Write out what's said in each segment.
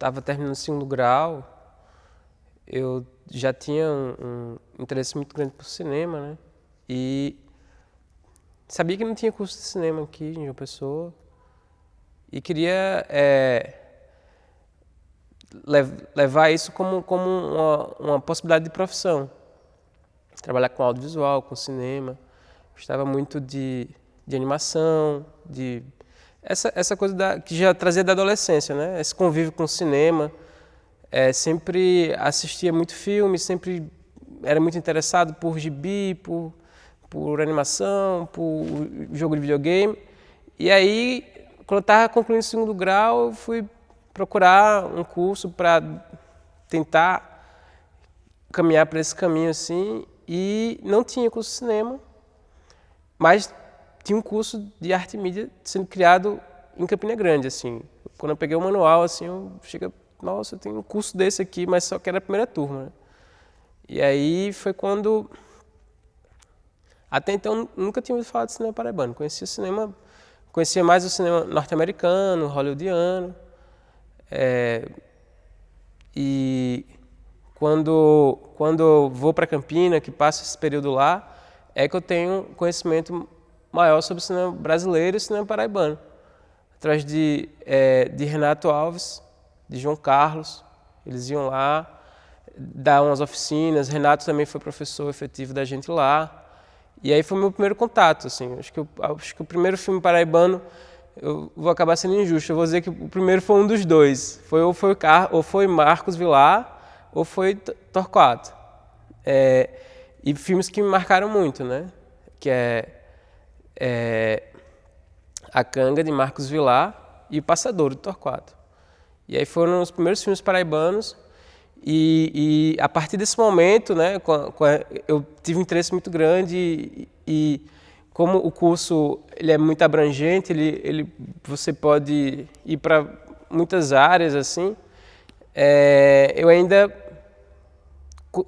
estava terminando o segundo grau, eu já tinha um interesse muito grande por cinema, né? E sabia que não tinha curso de cinema aqui em João Pessoa e queria levar isso como uma possibilidade de profissão. Trabalhar com audiovisual, com cinema. Gostava muito de animação, essa coisa que já trazia da adolescência, né? Esse convívio com o cinema. Sempre assistia muito filme, sempre era muito interessado por gibi, por animação, por jogo de videogame. E aí, quando eu estava concluindo o segundo grau, eu fui procurar um curso para tentar caminhar para esse caminho assim, e não tinha curso de cinema, mas tinha um curso de arte e mídia sendo criado em Campina Grande, assim. Quando eu peguei o manual, assim, eu cheguei, nossa, eu tenho um curso desse aqui, mas só que era a primeira turma, né? E aí foi quando... Até então, nunca tinha ouvido falar de cinema paraibano. Conhecia mais o cinema norte-americano, hollywoodiano. E quando eu vou para Campina, que passo esse período lá, é que eu tenho conhecimento maior sobre o cinema brasileiro e o cinema paraibano. Através de Renato Alves, de João Carlos, eles iam lá dar umas oficinas. Renato também foi professor efetivo da gente lá. E aí foi o meu primeiro contato, assim. Acho que o primeiro filme paraibano, eu vou acabar sendo injusto, eu vou dizer que o primeiro foi um dos dois. Ou foi Marcos Vilar, ou foi Torquato. E filmes que me marcaram muito, né? Que A Canga, de Marcos Vilar, e O Passador, de Torquato. E aí foram os primeiros filmes paraibanos. E a partir desse momento, né, eu tive um interesse muito grande e como o curso ele é muito abrangente, você pode ir para muitas áreas, assim, eu ainda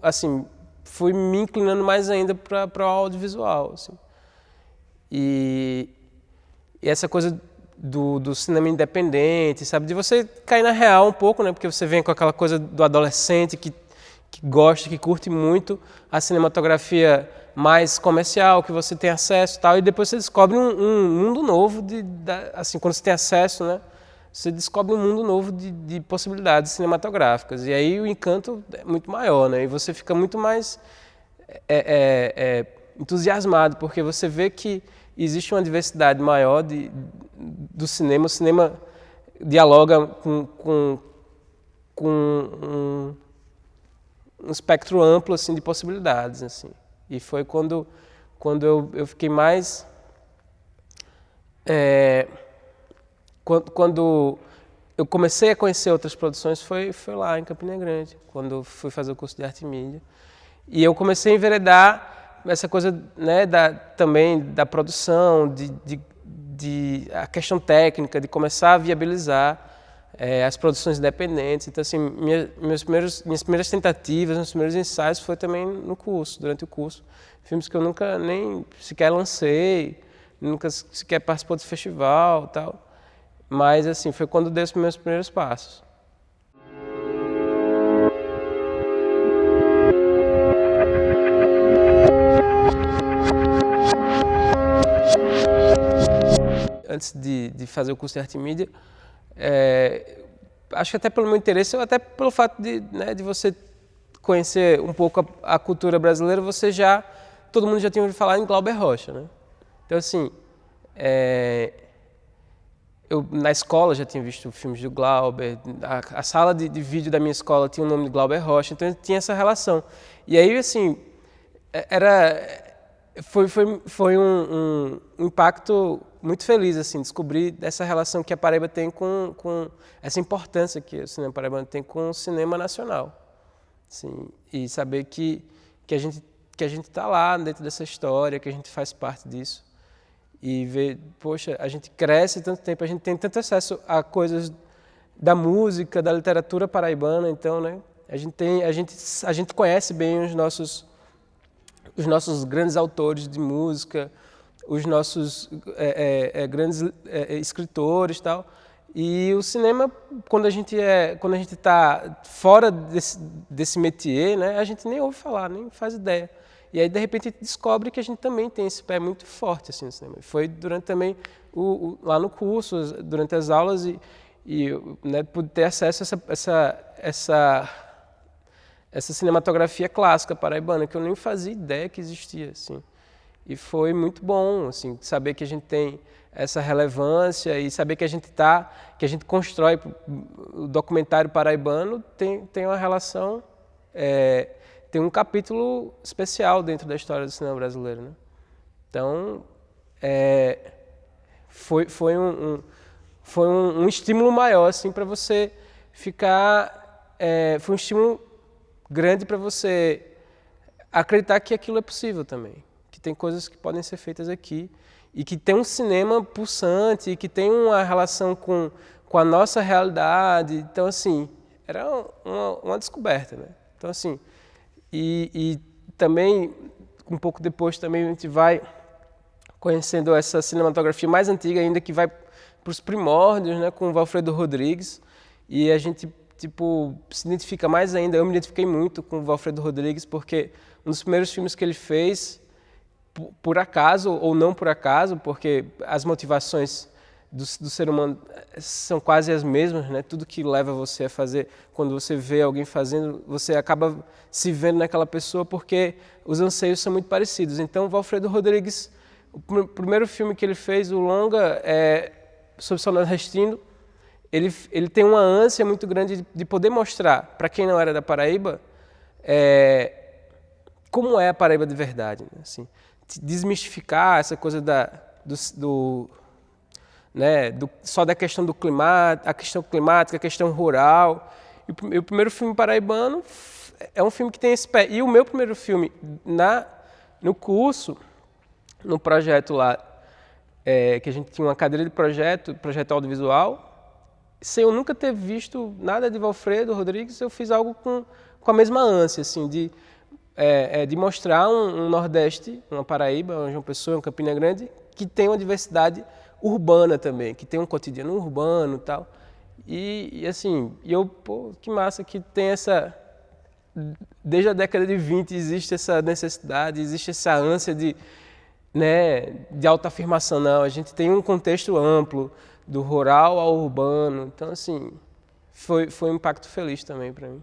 assim, fui me inclinando mais ainda para o audiovisual. Assim. E essa coisa do cinema independente, sabe? De você cair na real um pouco, né? Porque você vem com aquela coisa do adolescente que gosta, que curte muito a cinematografia mais comercial, que você tem acesso e tal, e depois você descobre um mundo novo, assim, quando você tem acesso, né? Você descobre um mundo novo de possibilidades cinematográficas. E aí o encanto é muito maior, né? E você fica muito mais entusiasmado, porque você vê que existe uma diversidade maior do cinema. O cinema dialoga com um espectro amplo assim, de possibilidades. Assim. E foi quando eu fiquei mais... Quando eu comecei a conhecer outras produções foi lá em Campina Grande, quando eu fui fazer o curso de arte e mídia. E eu comecei a enveredar essa coisa, né, também da produção, a questão técnica, de começar a viabilizar as produções independentes. Então, assim, minhas primeiras tentativas, meus primeiros ensaios foi também no curso, durante o curso. Filmes que eu nunca nem sequer lancei, nunca sequer participou de festival e tal. Mas, assim, foi quando dei os meus primeiros passos. Antes de fazer o curso de arte e mídia, acho que até pelo meu interesse, ou até pelo fato de você conhecer um pouco a cultura brasileira, todo mundo já tinha ouvido falar em Glauber Rocha, né? Então, assim, eu na escola já tinha visto filmes do Glauber, a sala de vídeo da minha escola tinha o nome de Glauber Rocha, então tinha essa relação. E aí, assim, foi um impacto muito feliz, assim, descobrir essa relação que a Paraíba tem com essa importância que o cinema paraibano tem com o cinema nacional. Assim, e saber que a gente está lá dentro dessa história, que a gente faz parte disso. E ver, poxa, a gente cresce tanto tempo, a gente tem tanto acesso a coisas da música, da literatura paraibana, então, né? A gente conhece bem os nossos grandes autores de música, os nossos grandes escritores e tal. E o cinema, quando a gente está fora desse métier, né, a gente nem ouve falar, nem faz ideia. E aí, de repente, a gente descobre que a gente também tem esse pé muito forte assim, no cinema. Foi durante também, lá no curso, durante as aulas, e né, pude ter acesso a essa cinematografia clássica paraibana, que eu nem fazia ideia que existia. Assim. E foi muito bom assim, saber que a gente tem essa relevância e saber que a gente constrói o documentário paraibano, tem uma relação, tem um capítulo especial dentro da história do cinema brasileiro, né? Então, foi um estímulo maior assim, para você ficar, foi um estímulo grande para você acreditar que aquilo é possível também, que tem coisas que podem ser feitas aqui, e que tem um cinema pulsante, e que tem uma relação com a nossa realidade. Então, assim, era uma descoberta, né? Então, assim, e também, um pouco depois, também a gente vai conhecendo essa cinematografia mais antiga ainda, que vai para os primórdios, né? Com o Valfredo Rodrigues, e a gente, tipo, se identifica mais ainda. Eu me identifiquei muito com o Valfredo Rodrigues, porque um dos primeiros filmes que ele fez, por acaso ou não por acaso, porque as motivações do ser humano são quase as mesmas, né? Tudo que leva você a fazer, quando você vê alguém fazendo, você acaba se vendo naquela pessoa porque os anseios são muito parecidos. Então, o Valfredo Rodrigues, o primeiro filme que ele fez, o longa, sobre São Nordestino, ele tem uma ânsia muito grande de poder mostrar, para quem não era da Paraíba, como é a Paraíba de verdade, né? Assim, desmistificar essa coisa só da questão do clima, a questão climática, a questão rural. E o primeiro filme paraibano é um filme que tem esse pé. E o meu primeiro filme no curso, no projeto lá, que a gente tinha uma cadeira de projeto audiovisual, sem eu nunca ter visto nada de Valfredo Rodrigues, eu fiz algo com a mesma ânsia, assim, de mostrar um Nordeste, uma Paraíba, uma João Pessoa, uma Campina Grande, que tem uma diversidade urbana também, que tem um cotidiano urbano e tal. E assim, pô, que massa que tem desde a década de 20 existe essa necessidade, existe essa ânsia de autoafirmação. Não, a gente tem um contexto amplo, do rural ao urbano. Então, assim, foi um impacto feliz também para mim.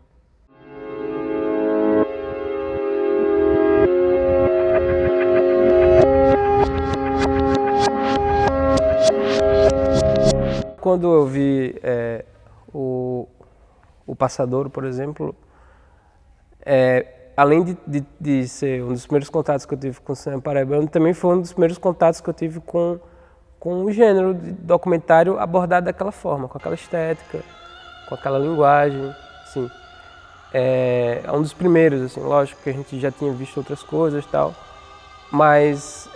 Quando eu vi o Passadouro, por exemplo, além de ser um dos primeiros contatos que eu tive com o cinema paraibano, também foi um dos primeiros contatos que eu tive com o gênero de documentário abordado daquela forma, com aquela estética, com aquela linguagem. Assim, é um dos primeiros, assim, lógico que a gente já tinha visto outras coisas e tal, mas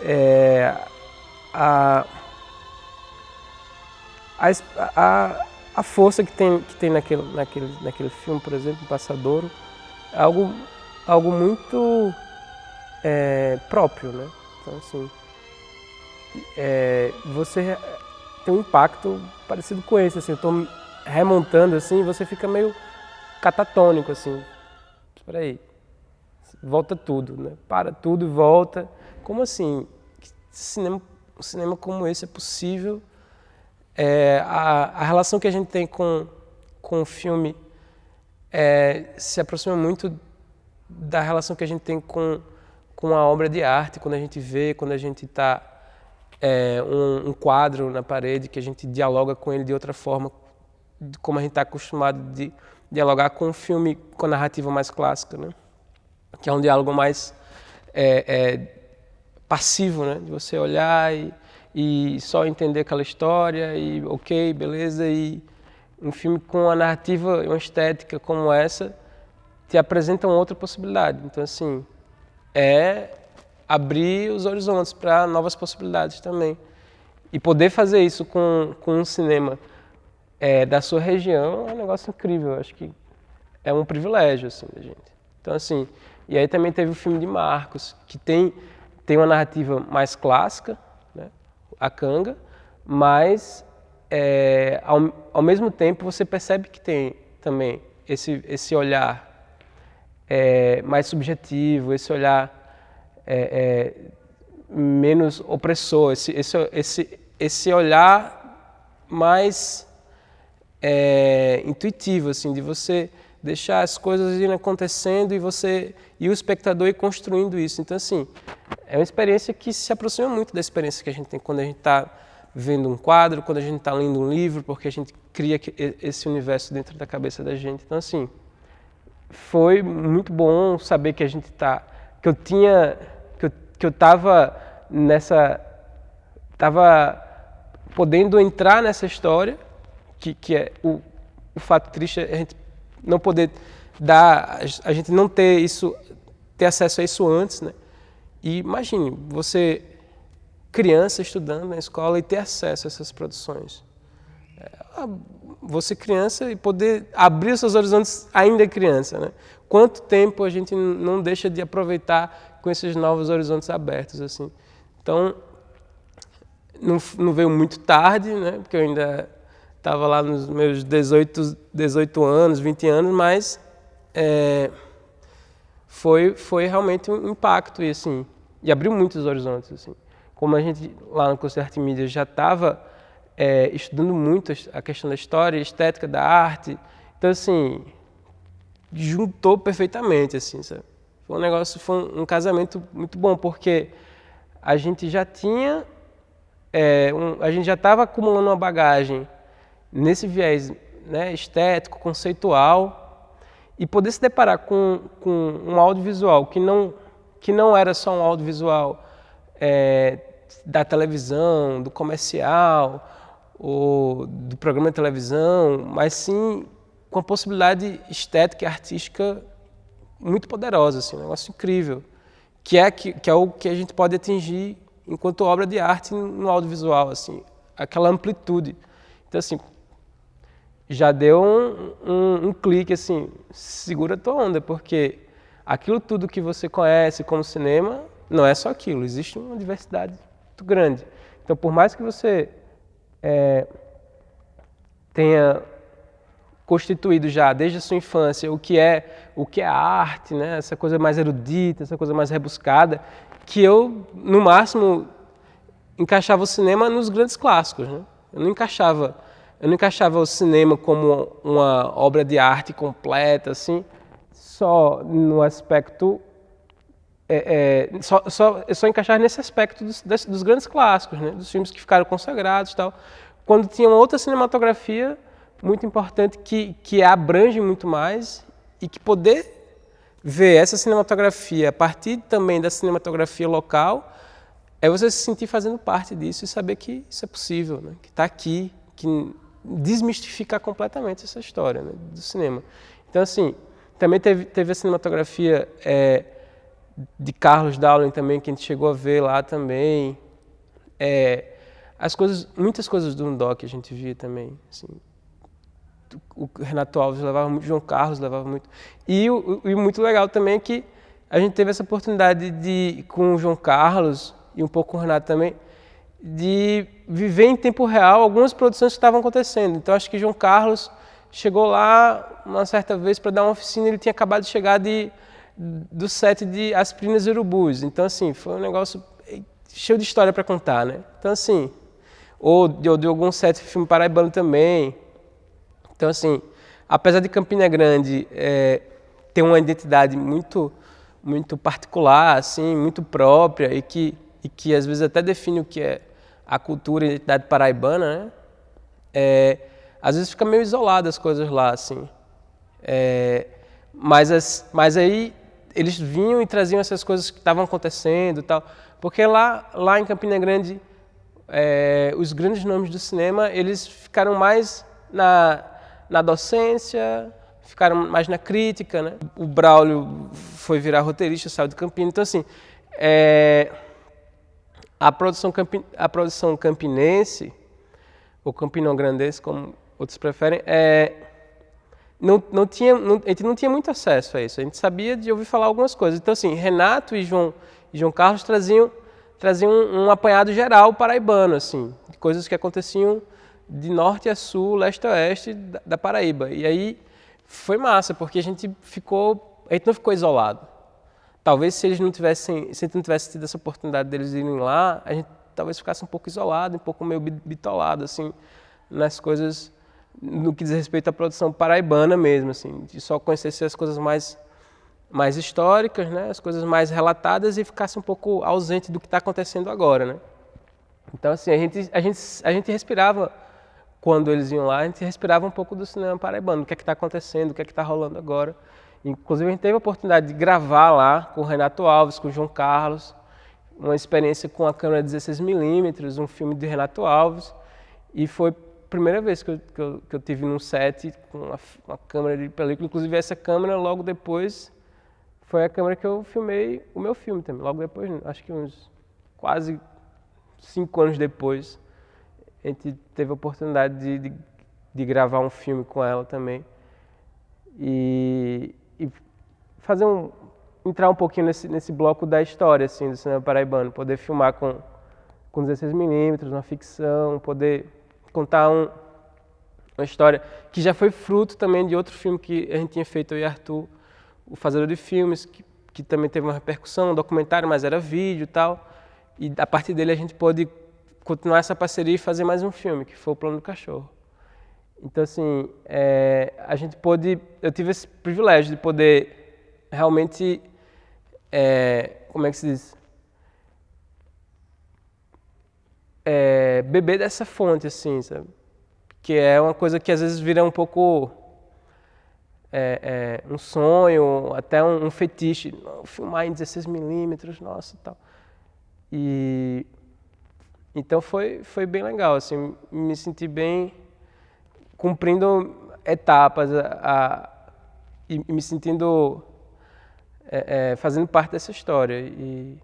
a força que tem naquele filme, por exemplo, Passadouro, é algo muito próprio, né? Então, assim, você tem um impacto parecido com esse, assim, eu estou remontando, assim, e você fica meio catatônico, assim, espera aí, volta tudo, né? Para tudo e volta. Como assim? Um cinema como esse é possível? A relação que a gente tem com o filme se aproxima muito da relação que a gente tem com a obra de arte, quando a gente vê, quando a gente está um quadro na parede, que a gente dialoga com ele de outra forma, como a gente está acostumado de dialogar com o filme, com a narrativa mais clássica, né? Que é um diálogo mais passivo, né? De você olhar e só entender aquela história e ok, beleza, e um filme com uma narrativa e uma estética como essa te apresenta uma outra possibilidade. Então, assim, abrir os horizontes para novas possibilidades também. E poder fazer isso com um cinema da sua região é um negócio incrível. Eu acho que é um privilégio, assim, da gente. Então, assim, e aí também teve o filme de Marcos, que tem uma narrativa mais clássica, né? A Canga, mas ao mesmo tempo você percebe que tem também esse olhar mais subjetivo, esse olhar menos opressor, esse olhar mais intuitivo, assim, de você deixar as coisas irem acontecendo e o espectador ir construindo isso. Então, assim, é uma experiência que se aproxima muito da experiência que a gente tem quando a gente está vendo um quadro, quando a gente está lendo um livro, porque a gente cria esse universo dentro da cabeça da gente. Então, assim, foi muito bom saber que eu estava podendo entrar nessa história, que é o fato triste, a gente não poder a gente não ter acesso a isso antes, né? E imagine, você, criança, estudando na escola e ter acesso a essas produções. Você criança e poder abrir os seus horizontes ainda criança, né? Quanto tempo a gente não deixa de aproveitar com esses novos horizontes abertos, assim. Então, não veio muito tarde, né? Porque eu ainda estava lá nos meus 18 anos, 20 anos, mas foi realmente um impacto e abriu muitos horizontes, assim. Como a gente lá no curso de Arte e Mídia já estava estudando muito a questão da história e estética da arte, então assim, juntou perfeitamente, assim, sabe? Foi um casamento muito bom, porque a gente já tinha, a gente já estava acumulando uma bagagem nesse viés, né, estético, conceitual, e poder se deparar com um audiovisual que não era só um audiovisual da televisão, do comercial, ou do programa de televisão, mas sim com a possibilidade estética e artística muito poderosa, assim, um negócio incrível, que é o que a gente pode atingir enquanto obra de arte no audiovisual, assim, aquela amplitude. Então, assim, já deu um clique, assim, segura a tua onda, porque aquilo tudo que você conhece como cinema não é só aquilo, existe uma diversidade muito grande. Então, por mais que você tenha constituído já desde a sua infância o que é a arte, né? Essa coisa mais erudita, essa coisa mais rebuscada, que eu, no máximo, encaixava o cinema nos grandes clássicos, né? Eu não encaixava o cinema como uma obra de arte completa, assim, só no aspecto só encaixar nesse aspecto dos grandes clássicos, né? Dos filmes que ficaram consagrados e tal. Quando tinha uma outra cinematografia muito importante que abrange muito mais e que poder ver essa cinematografia a partir também da cinematografia local é você se sentir fazendo parte disso e saber que isso é possível, né? Que está aqui, que desmistificar completamente essa história, né, do cinema. Então, assim, também teve a cinematografia de Carlos Dowling também, que a gente chegou a ver lá também. Muitas coisas do Undoc a gente via também. Assim, o Renato Alves levava muito, João Carlos levava muito. E o muito legal também é que a gente teve essa oportunidade de, com o João Carlos e um pouco com o Renato também, de viver em tempo real algumas produções que estavam acontecendo. Então, acho que João Carlos chegou lá uma certa vez para dar uma oficina, ele tinha acabado de chegar do set de Aspirinas e Urubus. Então, assim, foi um negócio cheio de história para contar, né? Então, assim, ou de algum set de filme paraibano também. Então, assim, apesar de Campina Grande ter uma identidade muito, muito particular, assim, muito própria e que às vezes até define o que é a cultura e a identidade paraibana, né? Às vezes fica meio isolado as coisas lá, assim. Mas aí eles vinham e traziam essas coisas que estavam acontecendo e tal. Porque lá em Campina Grande, os grandes nomes do cinema, eles ficaram mais na docência, ficaram mais na crítica, né? O Braulio foi virar roteirista, saiu de Campina. Então, assim, a produção campinense, ou campinograndense, como outros preferem, a gente não tinha muito acesso a isso. A gente sabia de ouvir falar algumas coisas. Então, assim, Renato e João Carlos traziam um apanhado geral paraibano, assim, de coisas que aconteciam de norte a sul, leste a oeste da Paraíba. E aí foi massa, porque a gente não ficou isolado. Talvez se a gente não tivesse tido essa oportunidade deles irem lá, a gente talvez ficasse um pouco isolado, um pouco meio bitolado, assim, nas coisas, no que diz respeito à produção paraibana mesmo, assim, de só conhecesse as coisas mais históricas, né, as coisas mais relatadas e ficasse um pouco ausente do que está acontecendo agora, né. Então, assim, a gente respirava, quando eles iam lá, a gente respirava um pouco do cinema paraibano, do que é que está acontecendo, o que é que está rolando agora. Inclusive, a gente teve a oportunidade de gravar lá com o Renato Alves, com o João Carlos, uma experiência com a câmera 16mm, um filme de Renato Alves, e foi a primeira vez que eu tive num set com uma câmera de película. Inclusive, essa câmera, logo depois, foi a câmera que eu filmei o meu filme também. Logo depois, acho que uns quase 5 anos depois, a gente teve a oportunidade de gravar um filme com ela também. E fazer entrar um pouquinho nesse bloco da história, assim, do cinema paraibano. Poder filmar com 16mm, uma ficção, poder contar uma história que já foi fruto também de outro filme que a gente tinha feito, eu e Arthur, O Fazedor de Filmes, que também teve uma repercussão, um documentário, mas era vídeo e tal. E a partir dele a gente pôde continuar essa parceria e fazer mais um filme, que foi O Plano do Cachorro. Então, assim, eu tive esse privilégio de poder realmente, como é que se diz? Beber dessa fonte, assim, sabe? Que é uma coisa que às vezes vira um pouco um sonho, até um fetiche. Filmar em 16mm, nossa, e tal. Então foi bem legal, assim, me senti bem cumprindo etapas e me sentindo fazendo parte dessa história e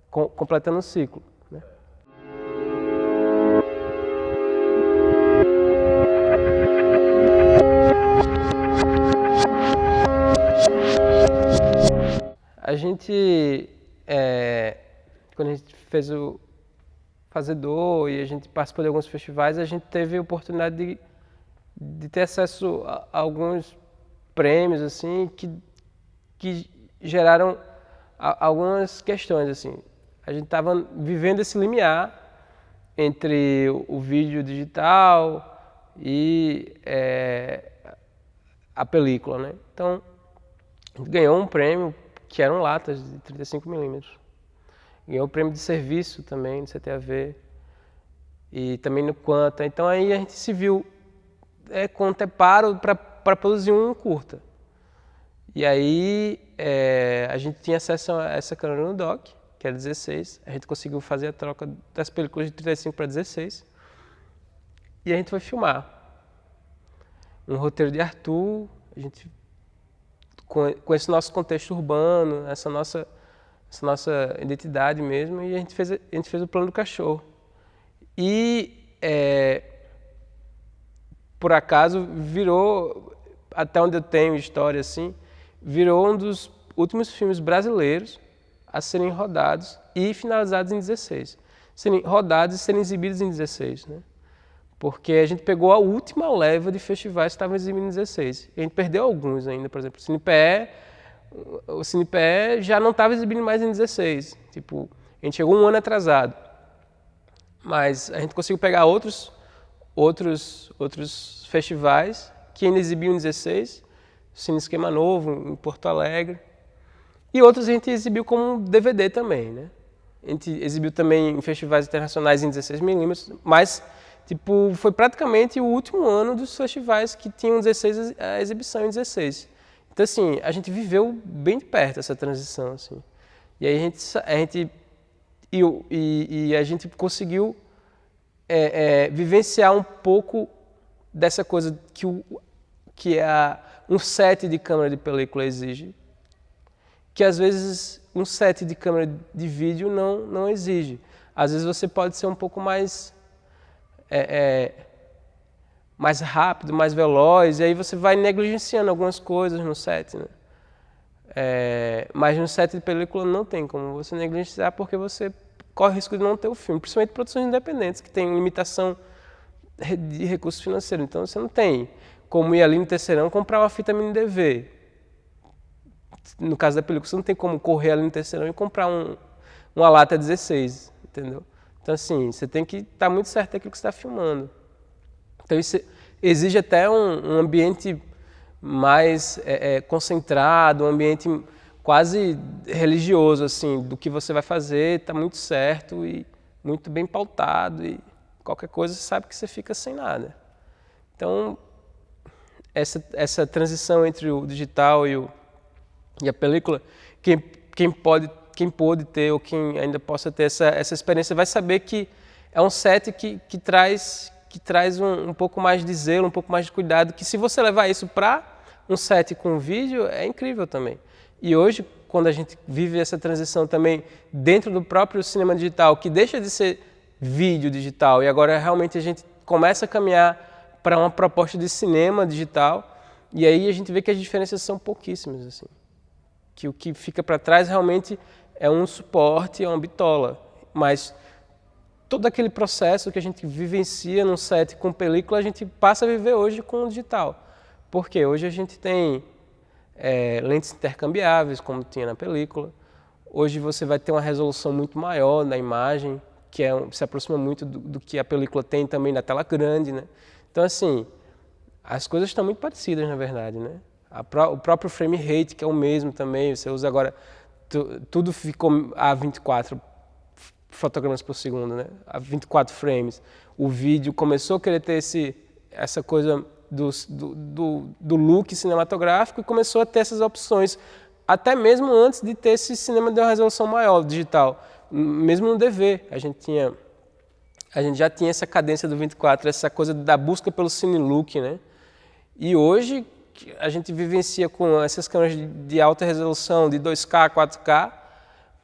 completando o ciclo, né? A gente, quando a gente fez o Fazedor e a gente participou de alguns festivais, a gente teve a oportunidade de ter acesso a alguns prêmios, assim, que geraram algumas questões, assim. A gente estava vivendo esse limiar entre o vídeo digital e a película, né? Então, a gente ganhou um prêmio que eram latas de 35mm. Ganhou o prêmio de serviço também, no CTAV, e também no Quanta. Então aí a gente se viu com anteparo para produzir um curta. E aí a gente tinha acesso a essa câmera no dock, que era 16. A gente conseguiu fazer a troca das películas de 35 para 16. E a gente foi filmar. Um roteiro de Arthur, a gente, com esse nosso contexto urbano, essa nossa identidade mesmo, e a gente fez o Plano do Cachorro. E, por acaso, virou, até onde eu tenho história assim, virou um dos últimos filmes brasileiros a serem rodados e finalizados em 16. Serem rodados e serem exibidos em 16, né? Porque a gente pegou a última leva de festivais que estavam exibindo em 16. E a gente perdeu alguns ainda, por exemplo, o CinePE já não estava exibindo mais em 16. Tipo, a gente chegou um ano atrasado. Mas a gente conseguiu pegar outros festivais que ainda exibiam em 16, Cine Esquema Novo, em Porto Alegre. E outros a gente exibiu como DVD também, né? A gente exibiu também em festivais internacionais em 16mm, mas tipo, foi praticamente o último ano dos festivais que tinham 16, a exibição em 16. Então, assim, a gente viveu bem de perto essa transição, assim. E aí a gente conseguiu vivenciar um pouco dessa coisa que um set de câmera de película exige, que às vezes um set de câmera de vídeo não exige. Às vezes você pode ser um pouco mais rápido, mais veloz, e aí você vai negligenciando algumas coisas no set, né? Mas no set de película não tem como você negligenciar, porque você corre o risco de não ter o filme, principalmente produções independentes, que tem limitação de recurso financeiro. Então você não tem como ir ali no Terceirão comprar uma fita mini DV. No caso da película, você não tem como correr ali no Terceirão e comprar uma lata 16, entendeu? Então assim, você tem que estar muito certo daquilo que você está filmando. Então isso exige até um ambiente mais concentrado, um ambiente quase religioso, assim, do que você vai fazer, está muito certo e muito bem pautado e qualquer coisa você sabe que você fica sem nada. Então, essa transição entre o digital e a película, quem pôde ter ou quem ainda possa ter essa experiência vai saber que é um set que traz um pouco mais de zelo, um pouco mais de cuidado, que se você levar isso para um set com vídeo, é incrível também. E hoje, quando a gente vive essa transição também dentro do próprio cinema digital, que deixa de ser vídeo digital e agora realmente a gente começa a caminhar para uma proposta de cinema digital, e aí a gente vê que as diferenças são pouquíssimas, assim. Que o que fica para trás realmente é um suporte, é uma bitola, mas todo aquele processo que a gente vivencia num set com película, a gente passa a viver hoje com o digital. Porque hoje a gente tem lentes intercambiáveis, como tinha na película. Hoje você vai ter uma resolução muito maior na imagem, que se aproxima muito do que a película tem também na tela grande, né? Então, assim, as coisas estão muito parecidas, na verdade, né? O próprio frame rate, que é o mesmo também, você usa agora, tudo ficou a 24 fotogramas por segundo, né? A 24 frames. O vídeo começou a querer ter essa coisa do look cinematográfico e começou a ter essas opções, até mesmo antes de ter esse cinema de uma resolução maior, digital. Mesmo no DV, a gente já tinha essa cadência do 24, essa coisa da busca pelo cine look, né? E hoje a gente vivencia com essas câmeras de alta resolução, de 2K, 4K,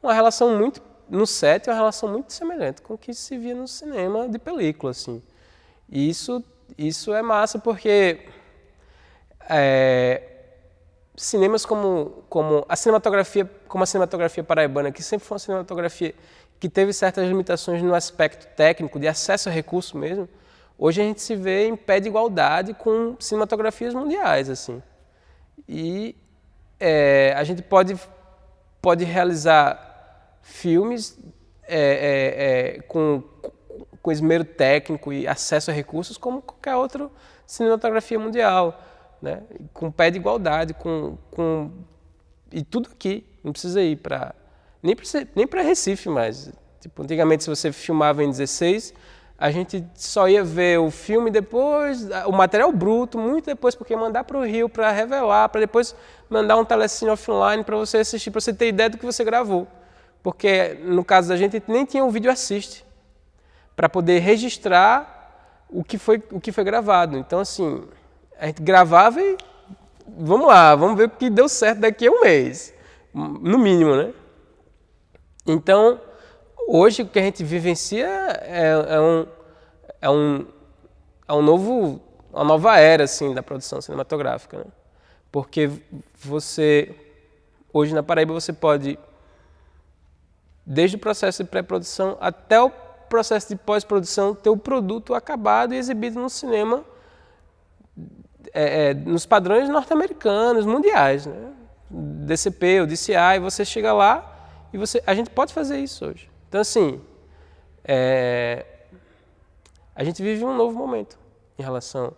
uma relação muito, no set, uma relação muito semelhante com o que se via no cinema de película, assim. E isso é massa porque cinemas como a cinematografia paraibana, que sempre foi uma cinematografia que teve certas limitações no aspecto técnico, de acesso a recurso mesmo, hoje a gente se vê em pé de igualdade com cinematografias mundiais, assim. E a gente pode realizar filmes com esmero técnico e acesso a recursos como qualquer outra cinematografia mundial, né? Com pé de igualdade, e tudo aqui, não precisa ir nem para Recife mais. Tipo, antigamente, se você filmava em 16, a gente só ia ver o filme depois, o material bruto, muito depois, porque mandar para o Rio para revelar, para depois mandar um telecine offline para você assistir, para você ter ideia do que você gravou. Porque, no caso da gente nem tinha um vídeo assist para poder registrar o que foi gravado. Então, assim, a gente gravava e vamos lá, vamos ver o que deu certo daqui a um mês, no mínimo, né? Então, hoje o que a gente vivencia uma nova era, assim, da produção cinematográfica, né? Porque hoje na Paraíba você pode, desde o processo de pré-produção até o processo de pós-produção, ter o produto acabado e exibido no cinema nos padrões norte-americanos, mundiais, né? DCP ou DCI, você chega lá e a gente pode fazer isso hoje. Então, assim, a gente vive um novo momento em relação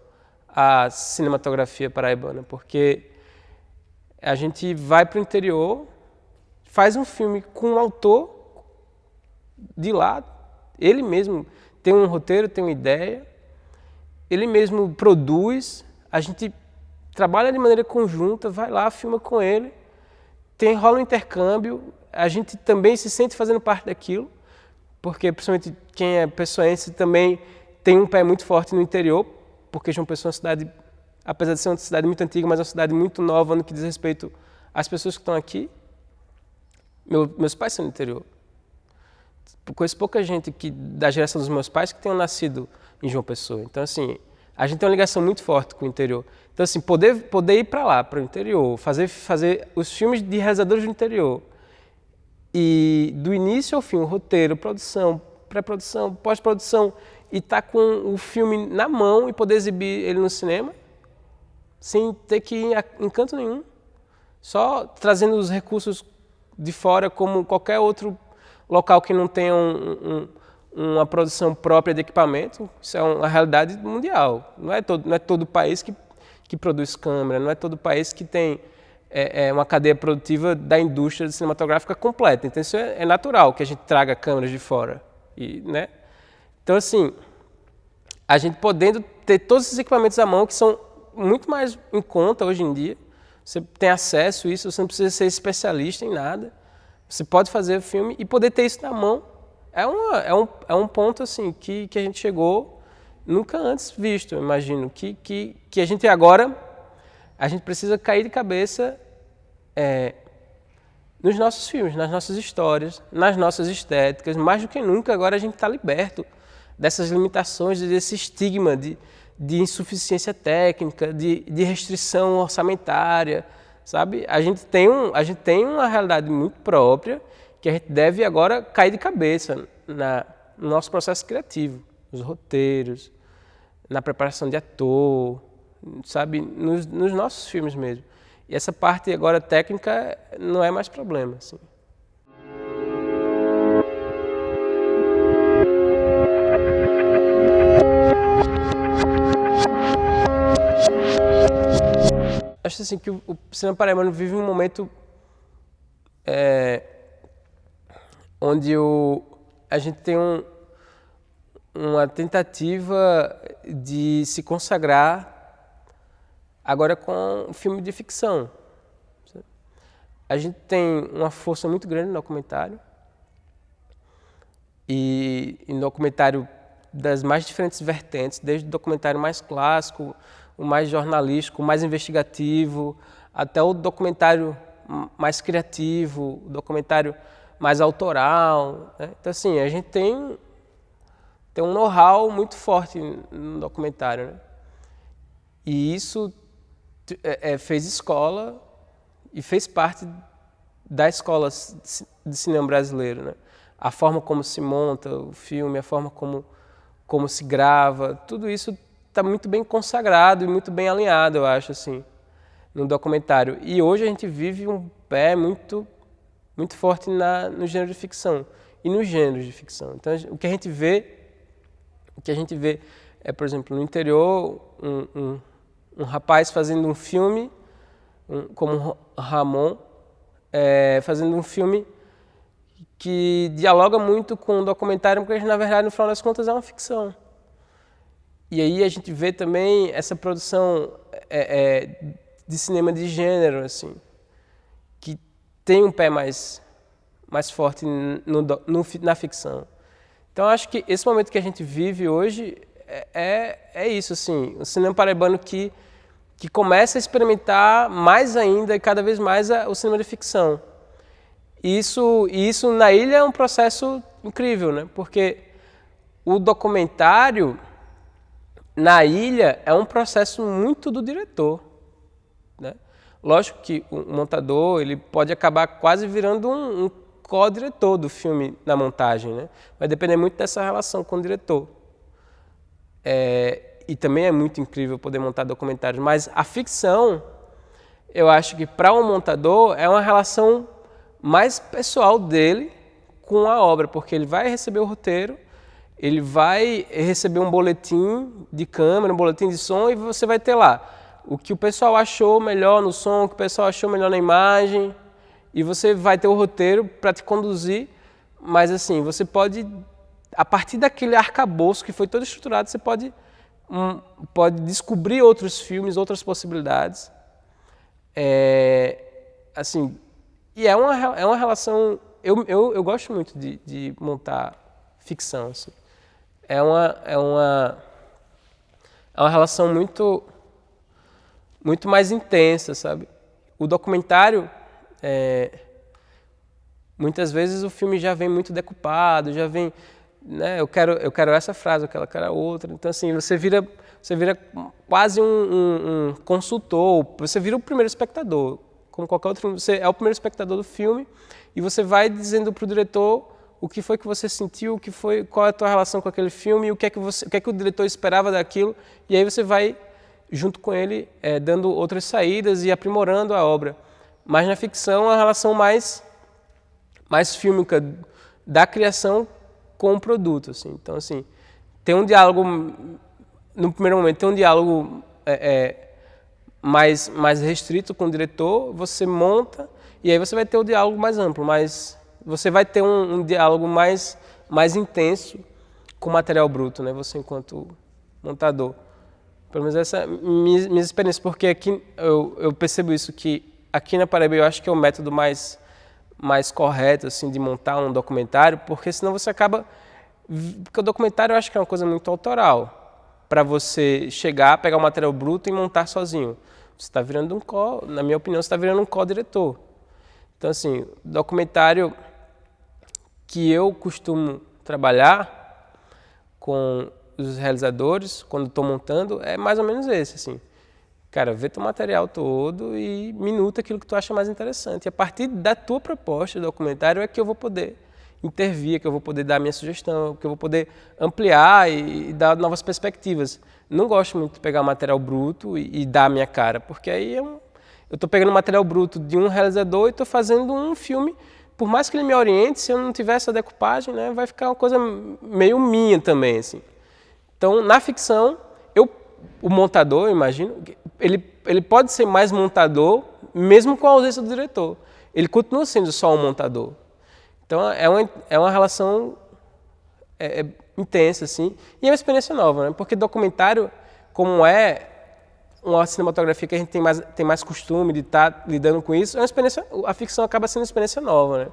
à cinematografia paraibana, porque a gente vai para o interior, faz um filme com um autor de lá, ele mesmo tem um roteiro, tem uma ideia, ele mesmo produz, a gente trabalha de maneira conjunta, vai lá, filma com ele, rola um intercâmbio, a gente também se sente fazendo parte daquilo, porque principalmente quem é pessoense também tem um pé muito forte no interior, porque João Pessoa é uma cidade, apesar de ser uma cidade muito antiga, mas é uma cidade muito nova no que diz respeito às pessoas que estão aqui. Meus pais são do interior. Conheço pouca gente da geração dos meus pais que tenham nascido em João Pessoa. Então, assim, a gente tem uma ligação muito forte com o interior. Então, assim, poder ir para lá, para o interior, fazer os filmes de realizadores do interior, e do início ao fim, o roteiro, produção, pré-produção, pós-produção, e estar com o filme na mão e poder exibir ele no cinema, sem ter que ir em canto nenhum, só trazendo os recursos de fora como qualquer outro local que não tenha uma produção própria de equipamento. Isso é uma realidade mundial. Não é todo país que produz câmera, não é todo país que tem uma cadeia produtiva da indústria cinematográfica completa. Então isso é natural que a gente traga câmeras de fora. Né? Então assim, a gente podendo ter todos esses equipamentos à mão que são muito mais em conta hoje em dia, você tem acesso a isso, você não precisa ser especialista em nada, você pode fazer o filme e poder ter isso na mão. É um ponto assim que a gente chegou nunca antes visto, eu imagino, que a gente agora, a gente precisa cair de cabeça nos nossos filmes, nas nossas histórias, nas nossas estéticas. Mais do que nunca agora a gente está liberto dessas limitações, desse estigma de insuficiência técnica, de restrição orçamentária, sabe? A gente tem uma realidade muito própria que a gente deve agora cair de cabeça no nosso processo criativo, nos roteiros, na preparação de ator, sabe? Nos nossos filmes mesmo. E essa parte agora técnica não é mais problema, assim. Acho assim que o cinema paraibano vive um momento onde a gente tem uma tentativa de se consagrar agora com um filme de ficção. A gente tem uma força muito grande no documentário, e em documentário das mais diferentes vertentes, desde o documentário mais clássico, o mais jornalístico, o mais investigativo, até o documentário mais criativo, o documentário mais autoral, né? Então assim, a gente tem um know-how muito forte no documentário, né? E isso fez escola e fez parte da escola de cinema brasileiro, né? A forma como se monta o filme, a forma como se grava, tudo isso está muito bem consagrado e muito bem alinhado, eu acho, assim, no documentário. E hoje a gente vive um pé muito forte no gênero de ficção e nos gêneros de ficção. Então, o que a gente vê é, por exemplo, no interior, um rapaz fazendo um filme, como Ramon, fazendo um filme que dialoga muito com o documentário, porque na verdade, no final das contas, é uma ficção. E aí a gente vê também essa produção de cinema de gênero, assim, que tem um pé mais forte na ficção. Então acho que esse momento que a gente vive hoje é isso, assim, o cinema paraibano que começa a experimentar mais ainda e cada vez mais o cinema de ficção. E isso na ilha é um processo incrível, né? Porque o documentário na ilha é um processo muito do diretor, né? Lógico que o montador ele pode acabar quase virando um co-diretor do filme na montagem, né? Vai depender muito dessa relação com o diretor. E também é muito incrível poder montar documentários, mas a ficção, eu acho que para um montador é uma relação mais pessoal dele com a obra, porque ele vai receber o roteiro, ele vai receber um boletim de câmera, um boletim de som, e você vai ter lá o que o pessoal achou melhor no som, o que o pessoal achou melhor na imagem, e você vai ter o roteiro para te conduzir, mas assim, você pode, a partir daquele arcabouço que foi todo estruturado, você pode descobrir outros filmes, outras possibilidades. Assim, e é uma relação, eu gosto muito de montar ficção, assim. É uma relação muito mais intensa, sabe? O documentário, muitas vezes o filme já vem muito decupado, já vem, né? Eu quero essa frase, eu quero a outra. Então assim, você vira quase um consultor, você vira o primeiro espectador, como qualquer outro filme. Você é o primeiro espectador do filme e você vai dizendo para o diretor o que foi que você sentiu, qual é a tua relação com aquele filme, o que é que o diretor esperava daquilo, e aí você vai, junto com ele, dando outras saídas e aprimorando a obra. Mas na ficção, a relação mais fílmica da criação com o produto. Assim. Então, assim, tem um diálogo, no primeiro momento, tem um diálogo mais restrito com o diretor, você monta, e aí você vai ter o diálogo mais amplo, mas você vai ter um diálogo mais intenso com o material bruto, né? Você enquanto montador. Pelo menos essa é a minha experiência, porque aqui eu percebo isso, que aqui na Paraíba eu acho que é o método mais correto assim, de montar um documentário, porque senão você acaba... Porque o documentário eu acho que é uma coisa muito autoral, para você chegar, pegar o material bruto e montar sozinho. Você está virando na minha opinião, você está virando um co-diretor. Então, assim, documentário que eu costumo trabalhar com os realizadores, quando estou montando, é mais ou menos esse, assim. Cara, vê teu material todo e minuta aquilo que tu acha mais interessante. E a partir da tua proposta de documentário é que eu vou poder intervir, que eu vou poder dar a minha sugestão, que eu vou poder ampliar e dar novas perspectivas. Não gosto muito de pegar material bruto e dar a minha cara, porque aí eu estou pegando material bruto de um realizador e estou fazendo um filme. Por mais que ele me oriente, se eu não tiver essa decupagem, né, vai ficar uma coisa meio minha também, assim. Então, na ficção, o montador, eu imagino, ele pode ser mais montador, mesmo com a ausência do diretor. Ele continua sendo só um montador. Então, é uma relação intensa, assim, e é uma experiência nova, né? Porque documentário, como é uma cinematografia que a gente tem mais costume de estar lidando com isso, é uma experiência, a ficção acaba sendo uma experiência nova, né?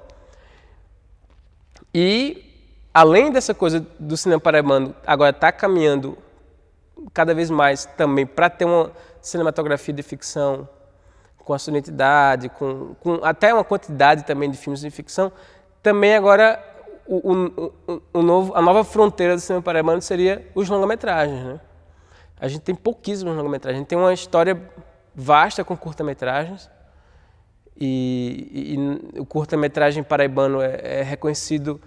E, além dessa coisa do cinema paraibano, agora está caminhando cada vez mais também para ter uma cinematografia de ficção com a sua identidade, com até uma quantidade também de filmes de ficção, também agora a nova fronteira do cinema paraibano seria os longa-metragens, né? A gente tem pouquíssimos longa-metragens, a gente tem uma história vasta com curta-metragens e o curta-metragem paraibano é reconhecido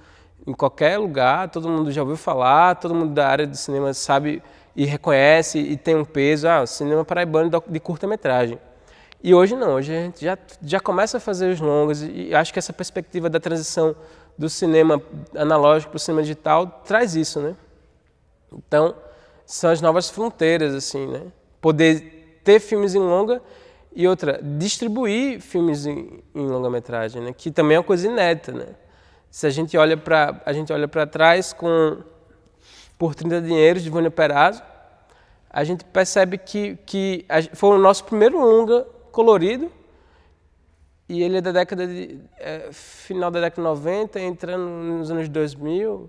em qualquer lugar, todo mundo já ouviu falar, todo mundo da área de cinema sabe e reconhece e tem um peso, o cinema paraibano de curta-metragem. E hoje não, hoje a gente já começa a fazer os longas e acho que essa perspectiva da transição do cinema analógico para o cinema digital traz isso, né? Então, são as novas fronteiras, assim, né? Poder ter filmes em longa e outra, distribuir filmes em longa-metragem, né? Que também é uma coisa inédita, né? Se a gente olha para trás por 30 dinheiros de Vânia Perazzo, a gente percebe que foi o nosso primeiro longa colorido e ele é da década final da década de 90, entrando nos anos 2000.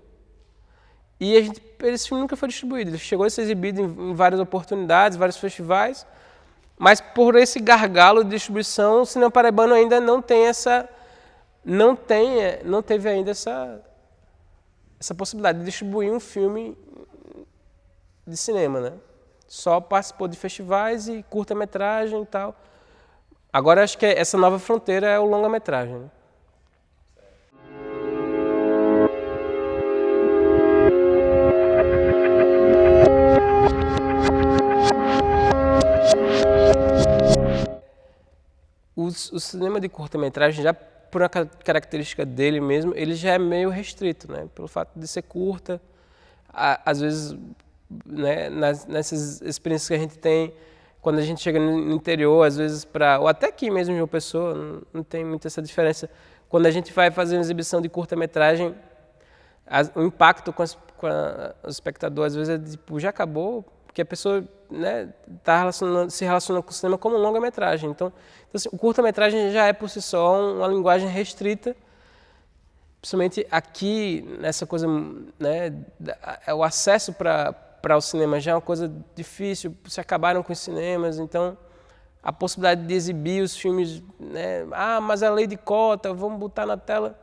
E esse filme nunca foi distribuído, ele chegou a ser exibido em várias oportunidades, vários festivais, mas por esse gargalo de distribuição, o cinema paraibano ainda não teve ainda essa possibilidade de distribuir um filme de cinema, né? Só participou de festivais e curta-metragem e tal. Agora acho que essa nova fronteira é o longa-metragem, né? O cinema de curta-metragem, já por uma característica dele mesmo, ele já é meio restrito, né? Pelo fato de ser curta, às vezes, né, nessas experiências que a gente tem, quando a gente chega no interior, às vezes ou até aqui mesmo em João Pessoa, não tem muita essa diferença. Quando a gente vai fazer uma exibição de curta-metragem, o impacto com o espectador, às vezes, é tipo, já acabou, porque a pessoa, né, se relaciona com o cinema como longa-metragem. Então assim, o curta-metragem já é por si só uma linguagem restrita, principalmente aqui nessa coisa, né, o acesso para o cinema já é uma coisa difícil, se acabaram com os cinemas, então a possibilidade de exibir os filmes, né, mas a lei de cota, vamos botar na tela,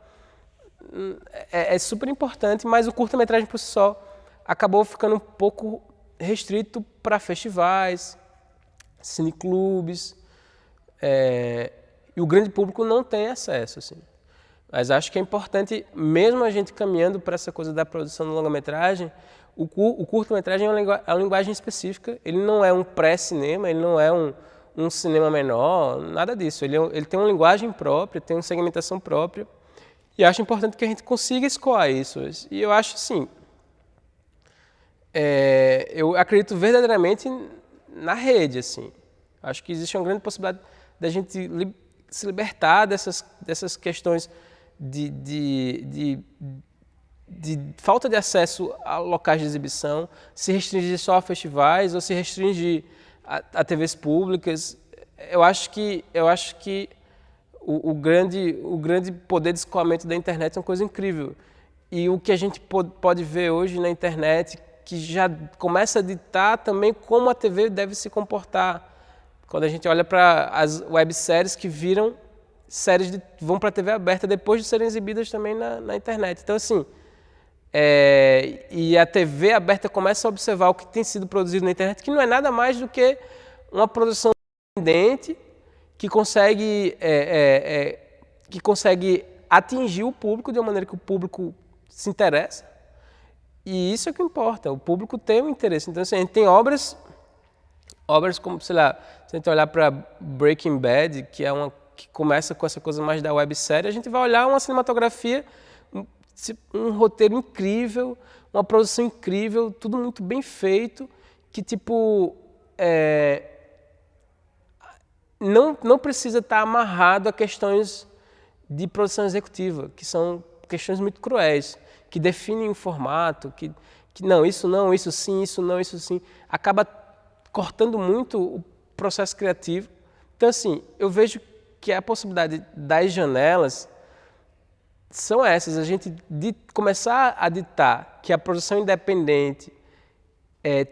é super importante, mas o curta-metragem por si só acabou ficando um pouco restrito para festivais, cineclubes, e o grande público não tem acesso, assim. Mas acho que é importante, mesmo a gente caminhando para essa coisa da produção de longa-metragem, o curta-metragem é uma linguagem específica, ele não é um pré-cinema, ele não é um cinema menor, nada disso. Ele tem uma linguagem própria, tem uma segmentação própria, e acho importante que a gente consiga escoar isso. E eu acho assim, eu acredito verdadeiramente na rede, assim. Acho que existe uma grande possibilidade da gente se libertar dessas questões de falta de acesso a locais de exibição, se restringir só a festivais ou se restringir a TVs públicas. Eu acho que o grande poder de escoamento da internet é uma coisa incrível. E o que a gente pode ver hoje na internet, que já começa a ditar também como a TV deve se comportar. Quando a gente olha para as webséries que viram séries vão para a TV aberta depois de serem exibidas também na internet. Então, assim, e a TV aberta começa a observar o que tem sido produzido na internet, que não é nada mais do que uma produção independente que consegue atingir o público de uma maneira que o público se interessa. E isso é o que importa, o público tem um interesse. Então, assim, a gente tem obras como, sei lá, se a gente olhar para Breaking Bad, que começa com essa coisa mais da websérie, a gente vai olhar uma cinematografia, um roteiro incrível, uma produção incrível, tudo muito bem feito, que tipo não precisa estar amarrado a questões de produção executiva, que são questões muito cruéis, que definem o formato, que não, isso sim, isso não, isso sim, acaba cortando muito o processo criativo. Então, assim, eu vejo que a possibilidade das janelas são essas, a gente começar a ditar que a produção independente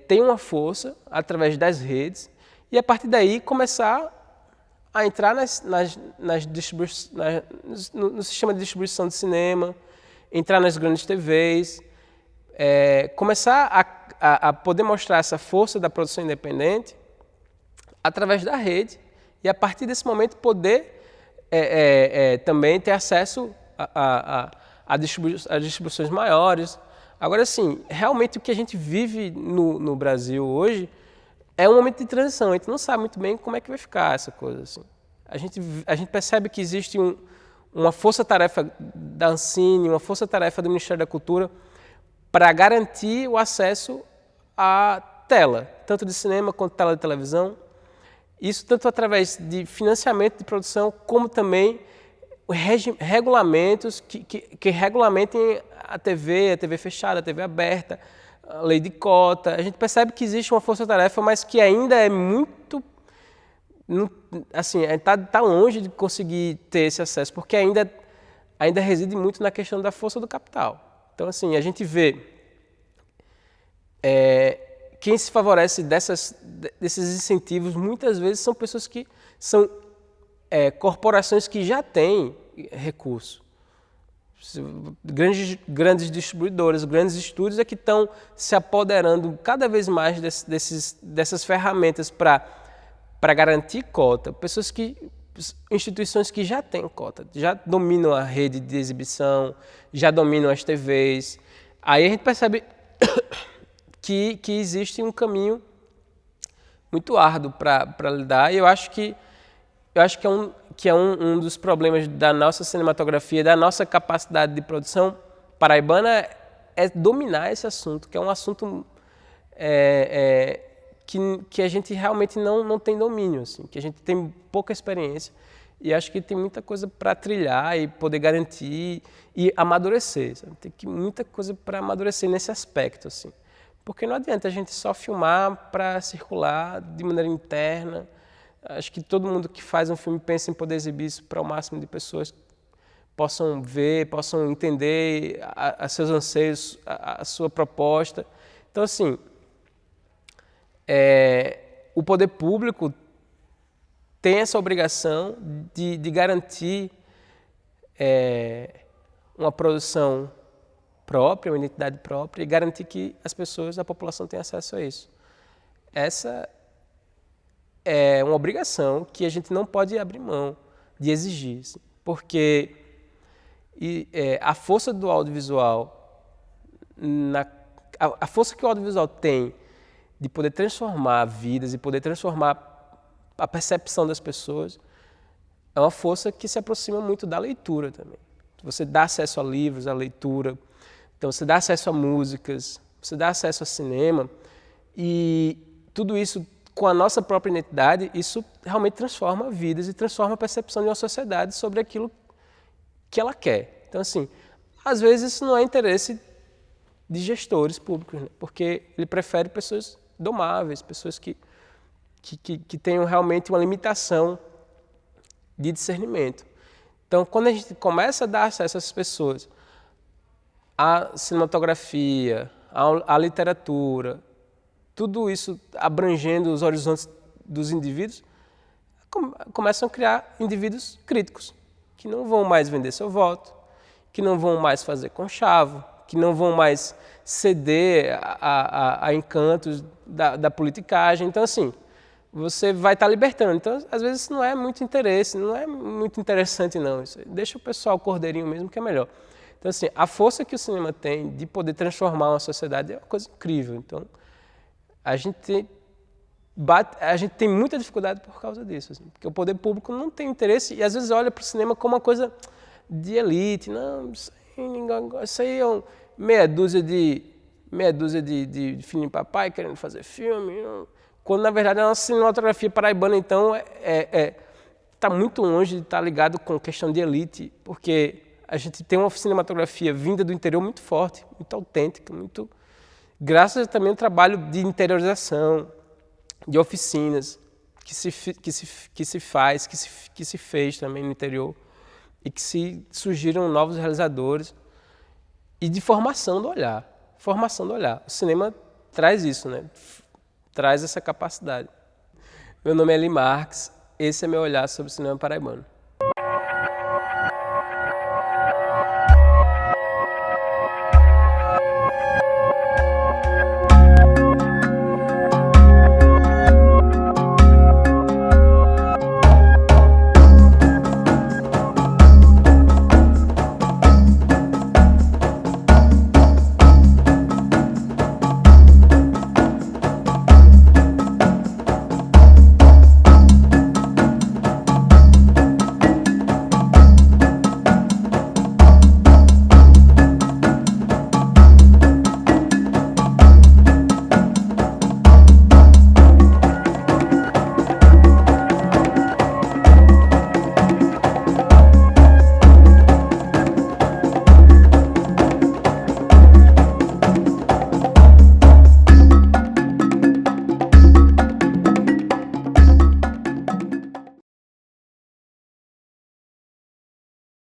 tem uma força através das redes e, a partir daí, começar a entrar no sistema de distribuição de cinema, entrar nas grandes TVs, começar a poder mostrar essa força da produção independente através da rede e, a partir desse momento, poder também ter acesso a distribuições maiores. Agora, assim, realmente o que a gente vive no Brasil hoje é um momento de transição. A gente não sabe muito bem como é que vai ficar essa coisa. Assim. A gente percebe que existe uma força-tarefa da Ancine, uma força-tarefa do Ministério da Cultura para garantir o acesso à tela, tanto de cinema quanto tela de televisão. Isso tanto através de financiamento de produção, como também regulamentos que regulamentem a TV fechada, a TV aberta, a lei de cota. A gente percebe que existe uma força-tarefa, mas que ainda é muito... Assim, está longe de conseguir ter esse acesso, porque ainda reside muito na questão da força do capital. Então, assim, a gente vê quem se favorece desses incentivos, muitas vezes são pessoas que são corporações que já têm recurso. Grandes distribuidoras, grandes estúdios que estão se apoderando cada vez mais dessas ferramentas para garantir cota. Instituições que já têm cota, já dominam a rede de exibição, já dominam as TVs. Aí a gente percebe que existe um caminho muito árduo para lidar, e eu acho que é um dos problemas da nossa cinematografia, da nossa capacidade de produção paraibana, é dominar esse assunto, que é um assunto que a gente realmente não tem domínio, assim, que a gente tem pouca experiência, e acho que tem muita coisa para trilhar e poder garantir e amadurecer. Sabe? Tem muita coisa para amadurecer nesse aspecto, assim. Porque não adianta a gente só filmar para circular de maneira interna. Acho que todo mundo que faz um filme pensa em poder exibir isso para o máximo de pessoas que possam ver, possam entender a seus anseios, a sua proposta. Então, assim, o poder público tem essa obrigação de garantir uma produção própria, uma identidade própria, e garantir que as pessoas, a população, tenham acesso a isso. Essa é uma obrigação que a gente não pode abrir mão de exigir, assim, porque E a força do audiovisual, a força que o audiovisual tem de poder transformar vidas e poder transformar a percepção das pessoas, é uma força que se aproxima muito da leitura também. Você dá acesso a livros, a leitura, então você dá acesso a músicas, você dá acesso a cinema, e tudo isso com a nossa própria identidade, isso realmente transforma vidas e transforma a percepção de uma sociedade sobre aquilo que ela quer. Então, assim, às vezes isso não é interesse de gestores públicos, né? Porque ele prefere pessoas domáveis, pessoas que tenham realmente uma limitação de discernimento. Então, quando a gente começa a dar acesso a essas pessoas à cinematografia, à literatura, tudo isso abrangendo os horizontes dos indivíduos, começam a criar indivíduos críticos, que não vão mais vender seu voto, que não vão mais fazer conchavo, que não vão mais ceder a encantos da politicagem. Então, assim, você vai estar libertando. Então, às vezes, isso não é muito interesse, não é muito interessante, não. Isso, deixa o pessoal cordeirinho mesmo, que é melhor. Então, assim, a força que o cinema tem de poder transformar uma sociedade é uma coisa incrível. Então, a gente tem muita dificuldade por causa disso, assim, porque o poder público não tem interesse e, às vezes, olha para o cinema como uma coisa de elite. Não, isso aí é meia dúzia de filho de papai querendo fazer filme. Não. Quando, na verdade, a nossa cinematografia paraibana, então, está muito longe de estar ligado com questão de elite, porque a gente tem uma cinematografia vinda do interior muito forte, muito autêntica, muito... Graças também ao trabalho de interiorização, de oficinas, que se fez também no interior, e que surgiram novos realizadores, e de formação do olhar. Formação do olhar. O cinema traz isso, né? Traz essa capacidade. Meu nome é Eli Marques, esse é meu olhar sobre o cinema paraibano.